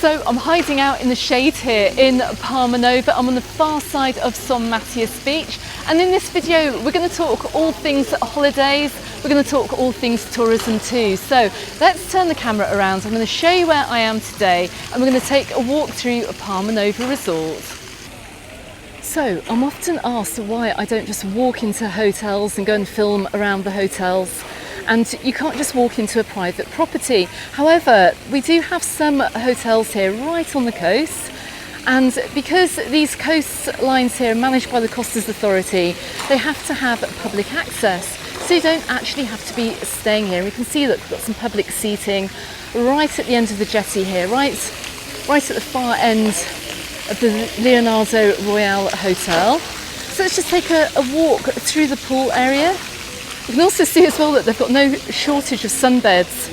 So I'm hiding out in the shade here in Palmanova. I'm on the far side of Matias beach, and in this video we're going to talk all things holidays, we're going to talk all things tourism too. So let's turn the camera around. I'm going to show you where I am today, and we're going to take a walk through Palmanova Resort. So I'm often asked why I don't just walk into hotels and go and film around the hotels. And you can't just walk into a private property. However, we do have some hotels here right on the coast, and because these coastlines here are managed by the Costas Authority, they have to have public access, so you don't actually have to be staying here. And we can see that we've got some public seating right at the end of the jetty here, right at the far end of the Leonardo Royal Hotel. So let's just take a walk through the pool area. You can also see as well that they've got no shortage of sunbeds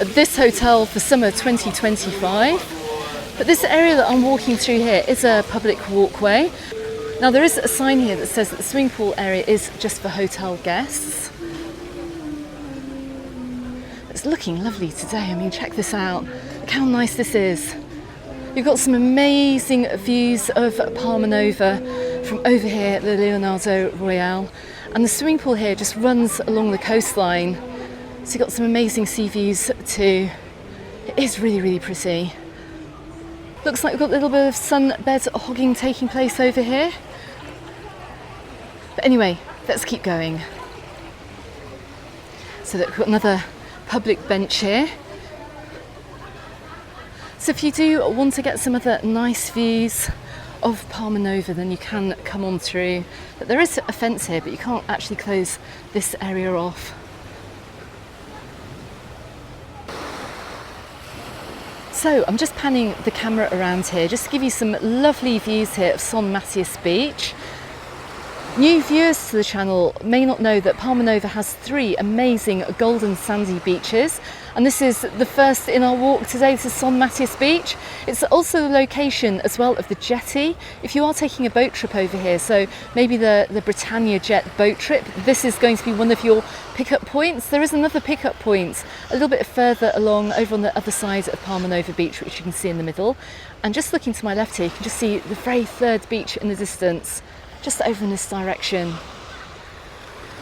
at this hotel for summer 2025. But this area that I'm walking through here is a public walkway. Now there is a sign here that says that the swimming pool area is just for hotel guests. It's looking lovely today. I mean, check this out. Look how nice this is. You've got some amazing views of Palmanova from over here at the Leonardo Royal. And the swimming pool here just runs along the coastline. So you've got some amazing sea views too. It is really, really pretty. Looks like we've got a little bit of sunbed hogging taking place over here. But anyway, let's keep going. So look, we've got another public bench here. So if you do want to get some other nice views of Palmanova, then you can come on through. But there is a fence here, but you can't actually close this area off. So I'm just panning the camera around here just to give you some lovely views here of Matias beach. New viewers to the channel may not know that Palmanova has 3 amazing golden sandy beaches, and this is the first in our walk today to Matias beach. It's also the location as well of the jetty. If you are taking a boat trip over here, so maybe the Britannia Jet boat trip, this is going to be one of your pickup points. There is another pickup point a little bit further along over on the other side of Palmanova beach, which you can see in the middle. And just looking to my left here, you can just see the very third beach in the distance, just over in this direction.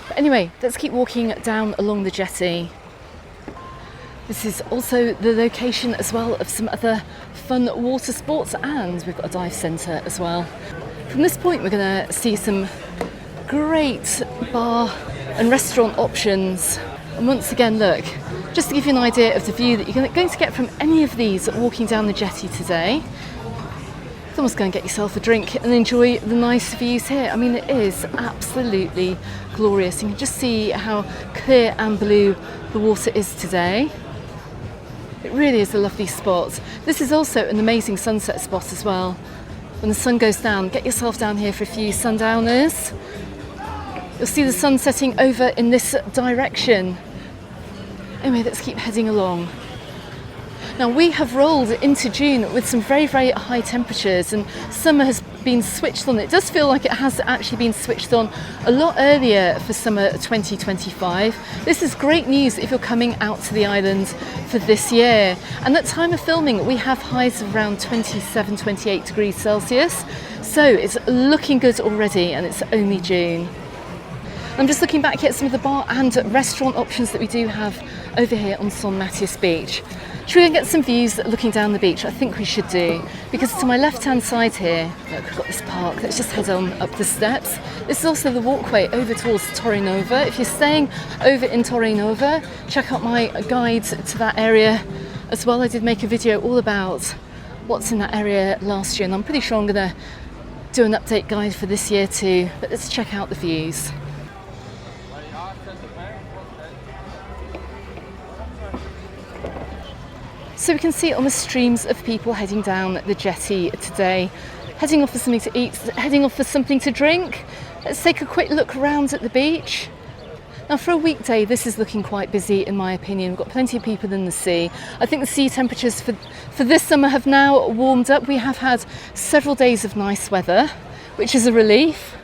But anyway, let's keep walking down along the jetty. This is also the location as well of some other fun water sports, and we've got a dive centre as well. From this point we're going to see some great bar and restaurant options. And once again, look, just to give you an idea of the view that you're going to get from any of these walking down the jetty today. Almost go and get yourself a drink and enjoy the nice views here. I mean, it is absolutely glorious. You can just see how clear and blue the water is today. It really is a lovely spot. This is also an amazing sunset spot as well. When the sun goes down, get yourself down here for a few sundowners. You'll see the sun setting over in this direction. Anyway, let's keep heading along. Now we have rolled into June with some very, very high temperatures, and summer has been switched on. It does feel like it has actually been switched on a lot earlier for summer 2025. This is great news if you're coming out to the island for this year. And at time of filming, we have highs of around 27, 28 degrees Celsius. So it's looking good already, and it's only June. I'm just looking back here at some of the bar and restaurant options that we do have over here on Matias beach. Should we go and get some views looking down the beach? I think we should do, because to my left-hand side here, look, we've got this park. Let's just head on up the steps. This is also the walkway over towards Torrenova. If you're staying over in Torrenova, check out my guide to that area as well. I did make a video all about what's in that area last year, and I'm pretty sure I'm going to do an update guide for this year too. But let's check out the views. So we can see on the streams of people heading down the jetty today, heading off for something to eat, heading off for something to drink. Let's take a quick look around at the beach. Now for a weekday, this is looking quite busy in my opinion. We've got plenty of people in the sea. I think the sea temperatures for this summer have now warmed up. We have had several days of nice weather, which is a relief.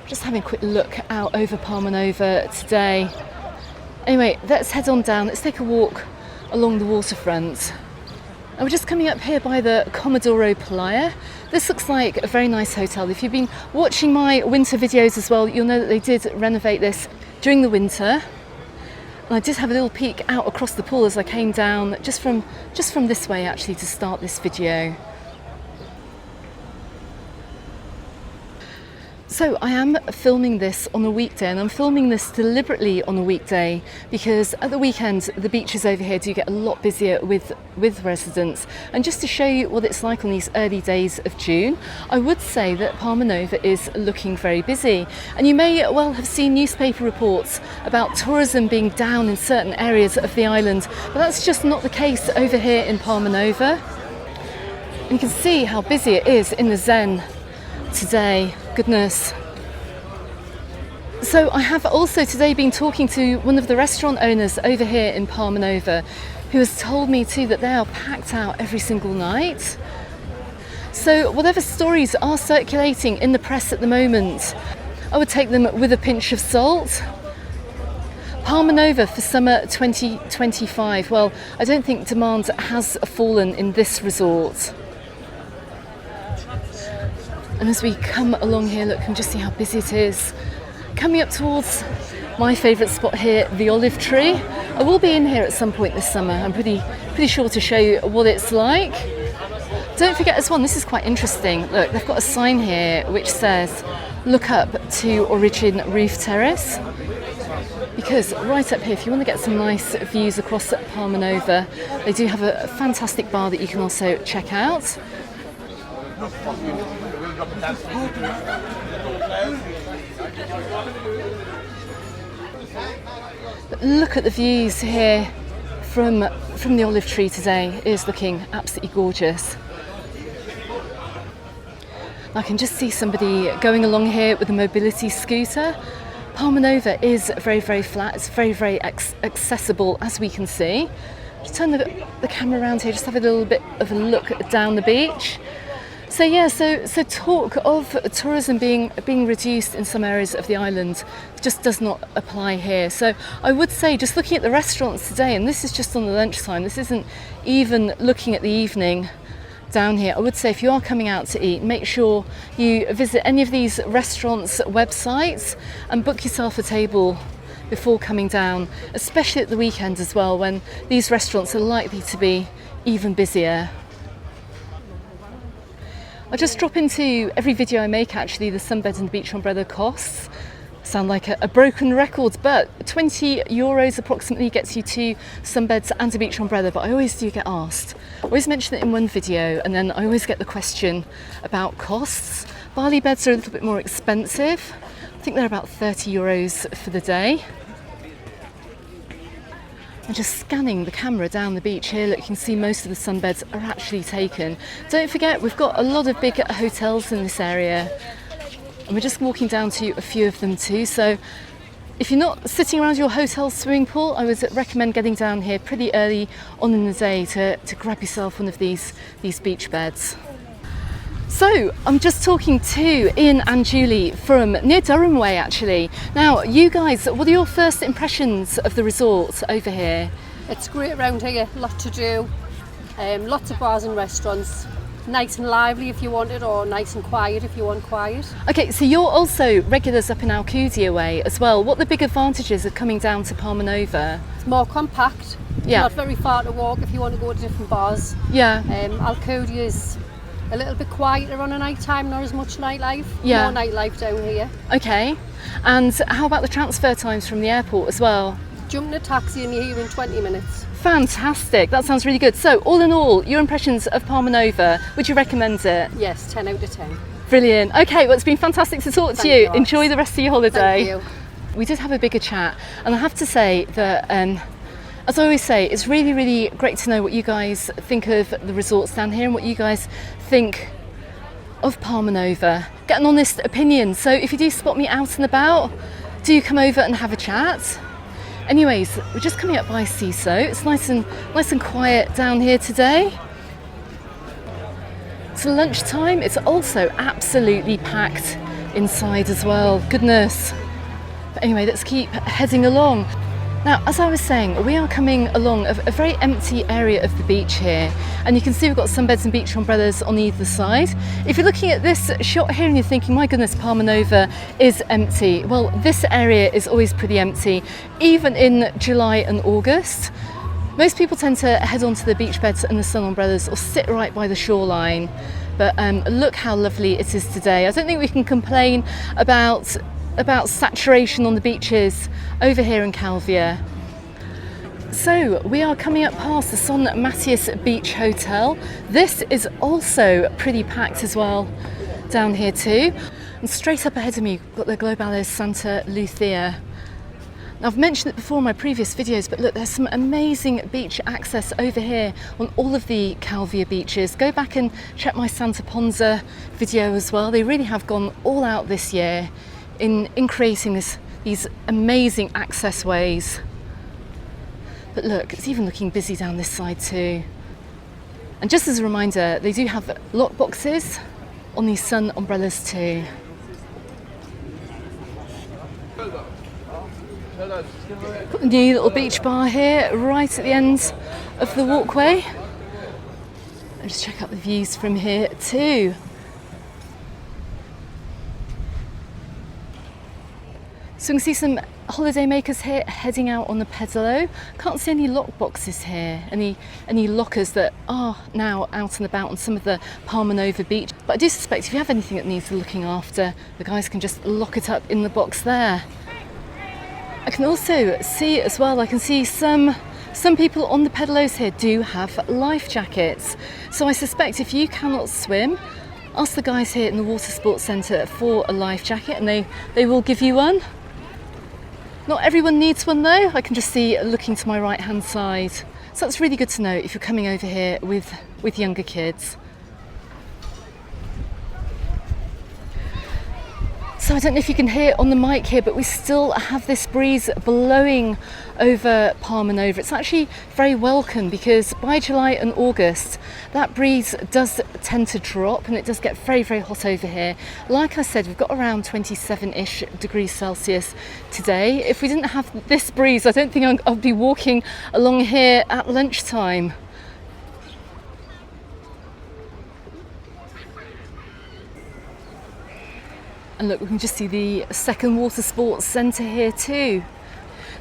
Just having a quick look out over Palmanova today. Anyway, let's head on down. Let's take a walk along the waterfront. And we're just coming up here by the Comodoro Playa. This looks like a very nice hotel. If you've been watching my winter videos as well, you'll know that they did renovate this during the winter. And I did have a little peek out across the pool as I came down, just from this way actually, to start this video. So I am filming this on a weekday, and I'm filming this deliberately on a weekday because at the weekend the beaches over here do get a lot busier with residents. And just to show you what it's like on these early days of June, I would say that Palmanova is looking very busy. And you may well have seen newspaper reports about tourism being down in certain areas of the island, but that's just not the case over here in Palmanova. And you can see how busy it is in the Zen today. Goodness. So I have also today been talking to one of the restaurant owners over here in Palmanova, who has told me too that they are packed out every single night. So whatever stories are circulating in the press at the moment, I would take them with a pinch of salt. Palmanova for summer 2025. Well, I don't think demand has fallen in this resort. And as we come along here, look, and just see how busy it is. Coming up towards my favourite spot here, the olive tree. I will be in here at some point this summer. I'm pretty sure to show you what it's like. Don't forget as well, this is quite interesting. Look, they've got a sign here which says, look up to Origin Roof Terrace. Because right up here, if you want to get some nice views across Palmanova, they do have a fantastic bar that you can also check out. But look at the views here from the olive tree today. It is looking absolutely gorgeous. I can just see somebody going along here with a mobility scooter. Palmanova is very, very flat. It's very, very accessible, as we can see. Just turn the camera around here, just have a little bit of a look down the beach. So yeah, so talk of tourism being reduced in some areas of the island just does not apply here. So I would say, just looking at the restaurants today, and this is just on the lunchtime, this isn't even looking at the evening down here, I would say if you are coming out to eat, make sure you visit any of these restaurants' websites and book yourself a table before coming down, especially at the weekend as well, when these restaurants are likely to be even busier. I just drop into every video I make actually the sunbed and the beach umbrella costs. Sound like a broken record, but €20 approximately gets you 2 sunbeds and a beach umbrella. But I always do get asked. I always mention it in one video, and then I always get the question about costs. Bali beds are a little bit more expensive. I think they're about €30 for the day. And just scanning the camera down the beach here, look, you can see most of the sunbeds are actually taken. Don't forget, we've got a lot of big hotels in this area, and we're just walking down to a few of them too. So if you're not sitting around your hotel swimming pool, I would recommend getting down here pretty early on in the day to grab yourself one of these beach beds. So I'm just talking to Ian and Julie from near Durham Way actually. Now you guys, what are your first impressions of the resort over here? It's great around here, a lot to do, lots of bars and restaurants, nice and lively if you want it, or nice and quiet if you want quiet. Okay, so you're also regulars up in Alcudia way as well. What are the big advantages of coming down to Palmanova? It's more compact, yeah. Not very far to walk if you want to go to different bars. Yeah. Alcudia is a little bit quieter on a night time, not as much nightlife. Yeah. More nightlife down here. Okay, and how about the transfer times from the airport as well? Jump in a taxi and you're here in 20 minutes. Fantastic, that sounds really good. So all in all, your impressions of Palmanova, would you recommend it? Yes, 10 out of 10. Brilliant. Okay, well it's been fantastic to talk to you. Enjoy the rest of your holiday. Thank you. We did have a bigger chat, and I have to say that as I always say, it's really, really great to know what you guys think of the resorts down here and what you guys think of Palmanova. Get an honest opinion. So if you do spot me out and about, do come over and have a chat. Anyways, we're just coming up by Seeso. It's nice and quiet down here today. It's lunchtime. It's also absolutely packed inside as well. Goodness. But anyway, let's keep heading along. Now, as I was saying, we are coming along a very empty area of the beach here, and you can see we've got sunbeds and beach umbrellas on either side. If you're looking at this shot here and you're thinking, my goodness, Palmanova is empty, well, this area is always pretty empty, even in July and August. Most people tend to head onto the beach beds and the sun umbrellas or sit right by the shoreline, but look how lovely it is today. I don't think we can complain about saturation on the beaches over here in Calvia. So we are coming up past the Son Matias Beach Hotel. This is also pretty packed as well down here too. And straight up ahead of me, we've got the Globales Santa Lucia. Now, I've mentioned it before in my previous videos, but look, there's some amazing beach access over here on all of the Calvia beaches. Go back and check my Santa Ponza video as well. They really have gone all out this year in creating these amazing access ways. But look, it's even looking busy down this side too. And just as a reminder, they do have lock boxes on these sun umbrellas too. Got the new little beach bar here right at the end of the walkway. And just check out the views from here too. So we can see some holiday makers here heading out on the Pedalo. Can't see any lock boxes here, any lockers that are now out and about on some of the Palmanova beach. But I do suspect if you have anything that needs looking after, the guys can just lock it up in the box there. I can also see as well, I can see some people on the pedalos here do have life jackets. So I suspect if you cannot swim, ask the guys here in the Water Sports Centre for a life jacket and they will give you one. Not everyone needs one though, I can just see looking to my right hand side. So that's really good to know if you're coming over here with younger kids. So I don't know if you can hear on the mic here, but we still have this breeze blowing over Palmanova. It's actually very welcome because by July and August, that breeze does tend to drop and it does get very, very hot over here. Like I said, we've got around 27-ish degrees Celsius today. If we didn't have this breeze, I don't think I'd be walking along here at lunchtime. And look, we can just see the second Water Sports Centre here too.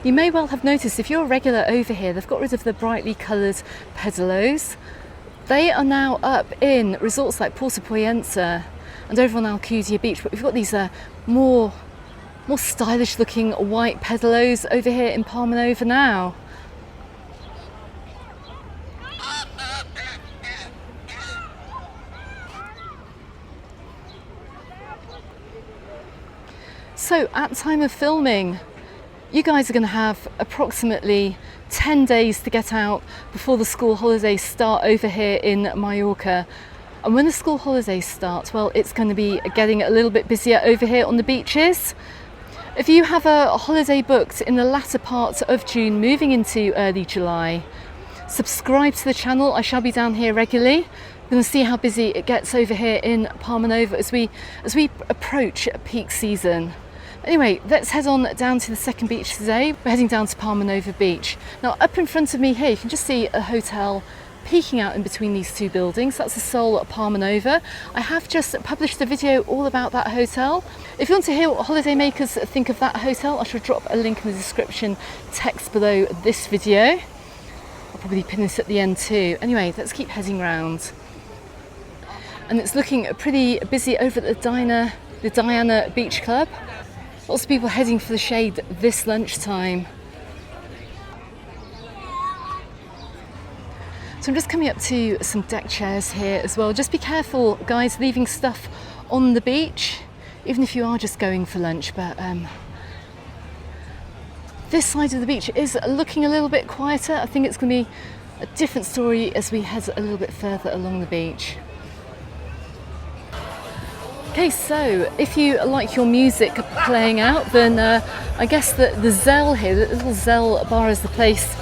You may well have noticed if you're a regular over here, they've got rid of the brightly coloured pedalos. They are now up in resorts like Porto Poyensa and over on Alcudia Beach, but we've got these more stylish looking white pedalos over here in Palmanova now. So at time of filming, you guys are going to have approximately 10 days to get out before the school holidays start over here in Mallorca. And when the school holidays start, well, it's going to be getting a little bit busier over here on the beaches. If you have a holiday booked in the latter part of June, moving into early July, subscribe to the channel. I shall be down here regularly. We're going to see how busy it gets over here in Palmanova as we approach peak season. Anyway, let's head on down to the second beach today. We're heading down to Palmanova Beach. Now, up in front of me here, you can just see a hotel peeking out in between these two buildings. That's the Sol Palmanova. I have just published a video all about that hotel. If you want to hear what holidaymakers think of that hotel, I shall drop a link in the description text below this video. I'll probably pin this at the end too. Anyway, let's keep heading round. And it's looking pretty busy over at the Diana Beach Club. Lots of people heading for the shade this lunchtime. So I'm just coming up to some deck chairs here as well. Just be careful, guys, leaving stuff on the beach, even if you are just going for lunch. But this side of the beach is looking a little bit quieter. I think it's going to be a different story as we head a little bit further along the beach. Okay, so if you like your music playing out, then I guess the Zell here, the little Zell bar, is the place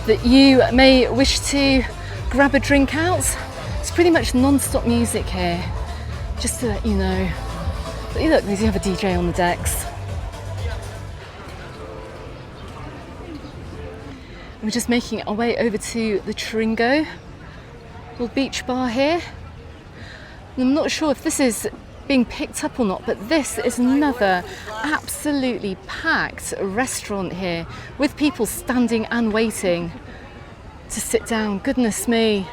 that you may wish to grab a drink out. It's pretty much non-stop music here, just to let you know. But look, they do have a DJ on the decks. We're just making our way over to the Torrenova, little beach bar here. And I'm not sure if this is being picked up or not, but this is another absolutely packed restaurant here with people standing and waiting to sit down. Goodness me.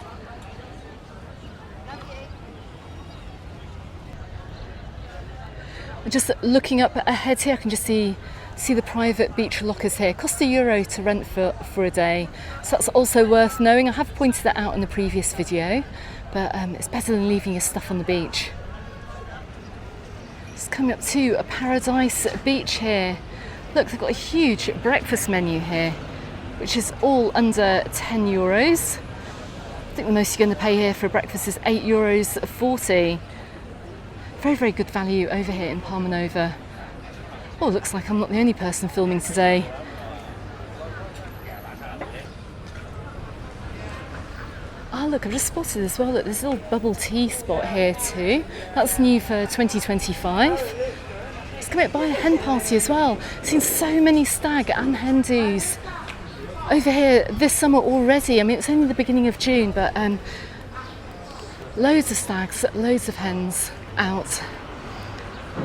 Just looking up ahead here, I can just see the private beach lockers here. Cost €1 to rent for a day, so that's also worth knowing. I have pointed that out in the previous video, but it's better than leaving your stuff on the beach. Just coming up to a Paradise Beach here. Look, they've got a huge breakfast menu here, which is all under €10. I think the most you're going to pay here for a breakfast is €8.40. Very, very good value over here in Palmanova. Oh, looks like I'm not the only person filming today. Ah, look, I've just spotted as well that there's a little bubble tea spot here too. That's new for 2025. It's coming by a hen party as well. I've seen so many stag and hen do's over here this summer already. I mean, it's only the beginning of June, but loads of stags, loads of hens out.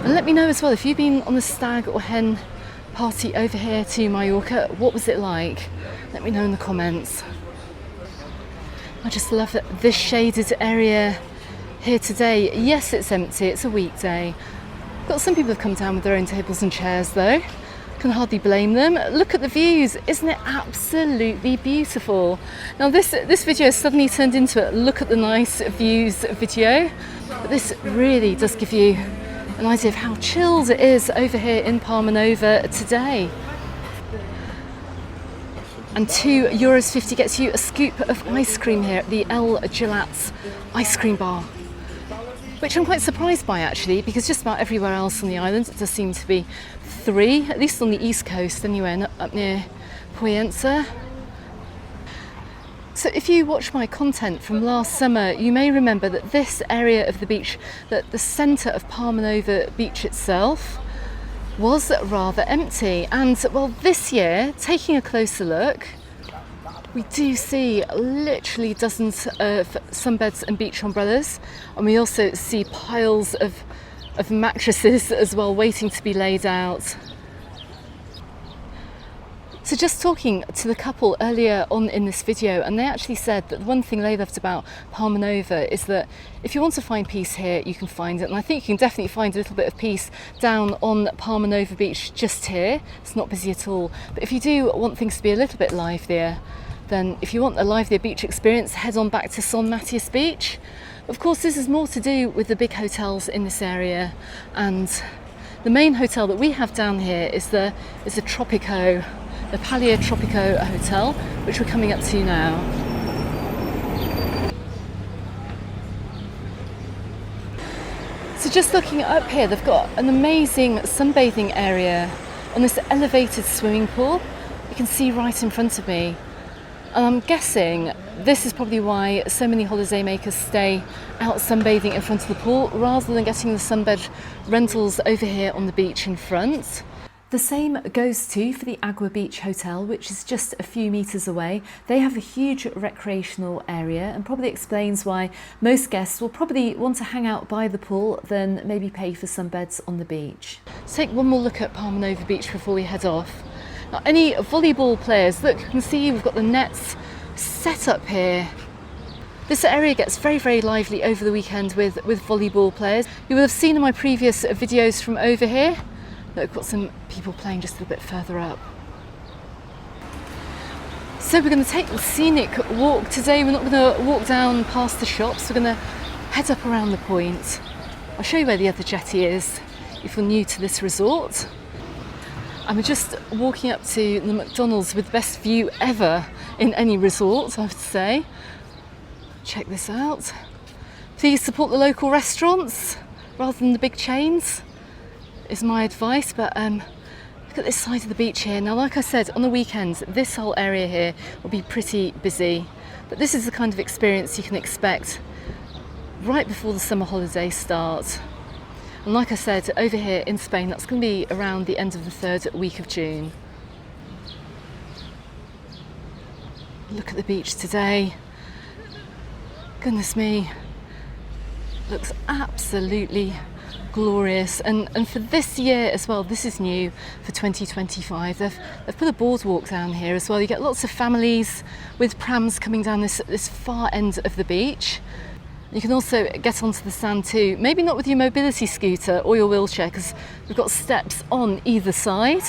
And let me know as well if you've been on the stag or hen party over here to Mallorca. What was it like? Let me know in the comments. I just love this shaded area here today. Yes, it's empty, it's a weekday. Got some people have come down with their own tables and chairs though. Can hardly blame them. Look at the views, isn't it absolutely beautiful? Now this video has suddenly turned into a look at the nice views video, but this really does give you an idea of how chilled it is over here in Palmanova today. And €2.50 gets you a scoop of ice cream here at the El Gelat's ice cream bar, which I'm quite surprised by actually, because just about everywhere else on the island it does seem to be free, at least on the east coast anyway, up near Poyensa. So if you watch my content from last summer, you may remember that this area of the beach, that the centre of Palmanova beach itself, was rather empty. And well, this year, taking a closer look, we do see literally dozens of sunbeds and beach umbrellas, and we also see piles of mattresses as well waiting to be laid out. So just talking to the couple earlier on in this video, and they actually said that the one thing they loved about Palmanova is that if you want to find peace here, you can find it. And I think you can definitely find a little bit of peace down on Palmanova Beach just here. It's not busy at all. But if you do want things to be a little bit livelier, then if you want a livelier beach experience, head on back to Sol Matias Beach. Of course, this is more to do with the big hotels in this area, and the main hotel that we have down here is the Tropico, the Palio Tropico Hotel, which we're coming up to now. So just looking up here, they've got an amazing sunbathing area on this elevated swimming pool. You can see right in front of me. And I'm guessing this is probably why so many holidaymakers stay out sunbathing in front of the pool rather than getting the sunbed rentals over here on the beach in front. The same goes too for the Agua Beach Hotel, which is just a few metres away. They have a huge recreational area, and probably explains why most guests will probably want to hang out by the pool than maybe pay for some beds on the beach. Let's take one more look at Palmanova Beach before we head off. Now, any volleyball players, look, you can see we've got the nets set up here. This area gets very, very lively over the weekend with volleyball players. You will have seen in my previous videos from over here. Look, we've got some people playing just a little bit further up. So we're going to take the scenic walk today. We're not going to walk down past the shops. We're going to head up around the point. I'll show you where the other jetty is if you're new to this resort. And we're just walking up to the McDonald's with the best view ever in any resort, I would say. Check this out. Please support the local restaurants rather than the big chains, is my advice. But look at this side of the beach here. Now, like I said, on the weekends, this whole area here will be pretty busy. But this is the kind of experience you can expect right before the summer holidays start. And like I said, over here in Spain, that's going to be around the end of the 3rd week of June. look at the beach today. Goodness me, looks absolutely glorious. And for this year as well, this is new for 2025, they've put a boardwalk down here as well. You get lots of families with prams coming down this far end of the beach. You can also get onto the sand too, maybe not with your mobility scooter or your wheelchair, because we've got steps on either side.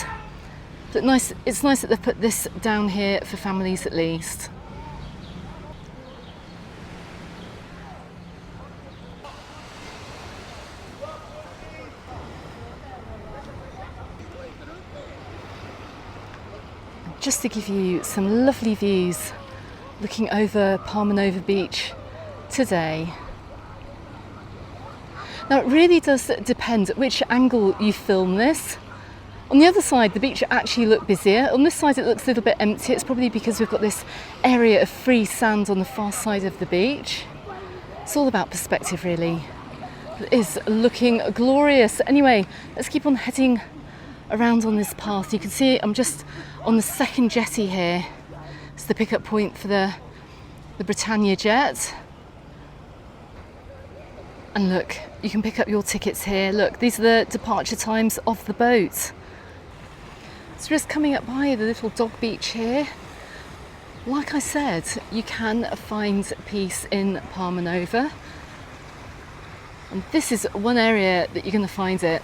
But it's nice that they've put this down here for families at least. Just to give you some lovely views looking over Palmanova Beach today. Now it really does depend which angle you film this. On the other side the beach actually looked busier. On this side it looks a little bit empty. It's probably because we've got this area of free sand on the far side of the beach. It's all about perspective really. It is looking glorious. Anyway, let's keep on heading around on this path. You can see I'm just on the second jetty here. It's the pickup point for the Britannia jet. And look, you can pick up your tickets here. Look, these are the departure times of the boat. So just coming up by the little dog beach here. Like I said, you can find peace in Palmanova. And this is one area that you're going to find it.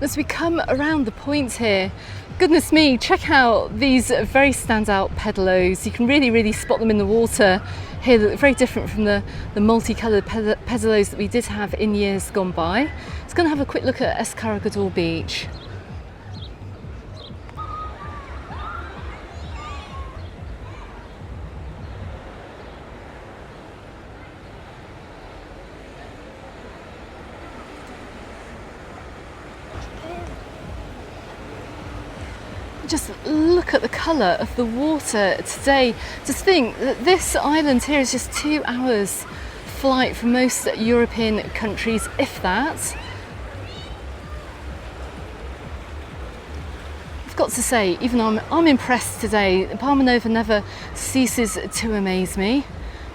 As we come around the point here, goodness me, check out these very standout pedalos. You can really spot them in the water here. They look very different from the multicoloured pedalos that we did have in years gone by. Let's go and have a quick look at Escargador Beach. Just look at the colour of the water today. Just think that this island here is just 2 hours flight from most European countries, if that. I've got to say, even I'm impressed today. Palmanova never ceases to amaze me.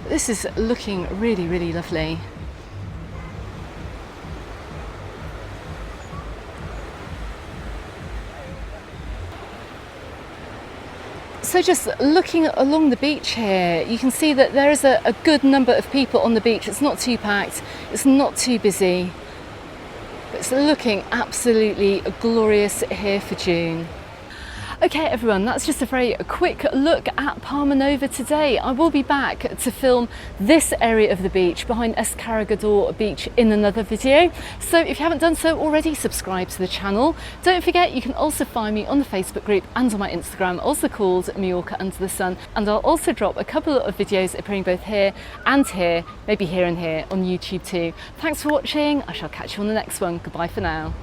This is looking really lovely. So just looking along the beach here, you can see that there is a good number of people on the beach. It's not too packed, it's not too busy. But it's looking absolutely glorious here for June. Okay everyone, that's just a very quick look at Palmanova today. I will be back to film this area of the beach behind Escargador Beach in another video. So if you haven't done so already, subscribe to the channel. Don't forget you can also find me on the Facebook group and on my Instagram, also called Mallorca Under the Sun. And I'll also drop a couple of videos appearing both here and here, maybe here and here on YouTube too. Thanks for watching. I shall catch you on the next one. Goodbye for now.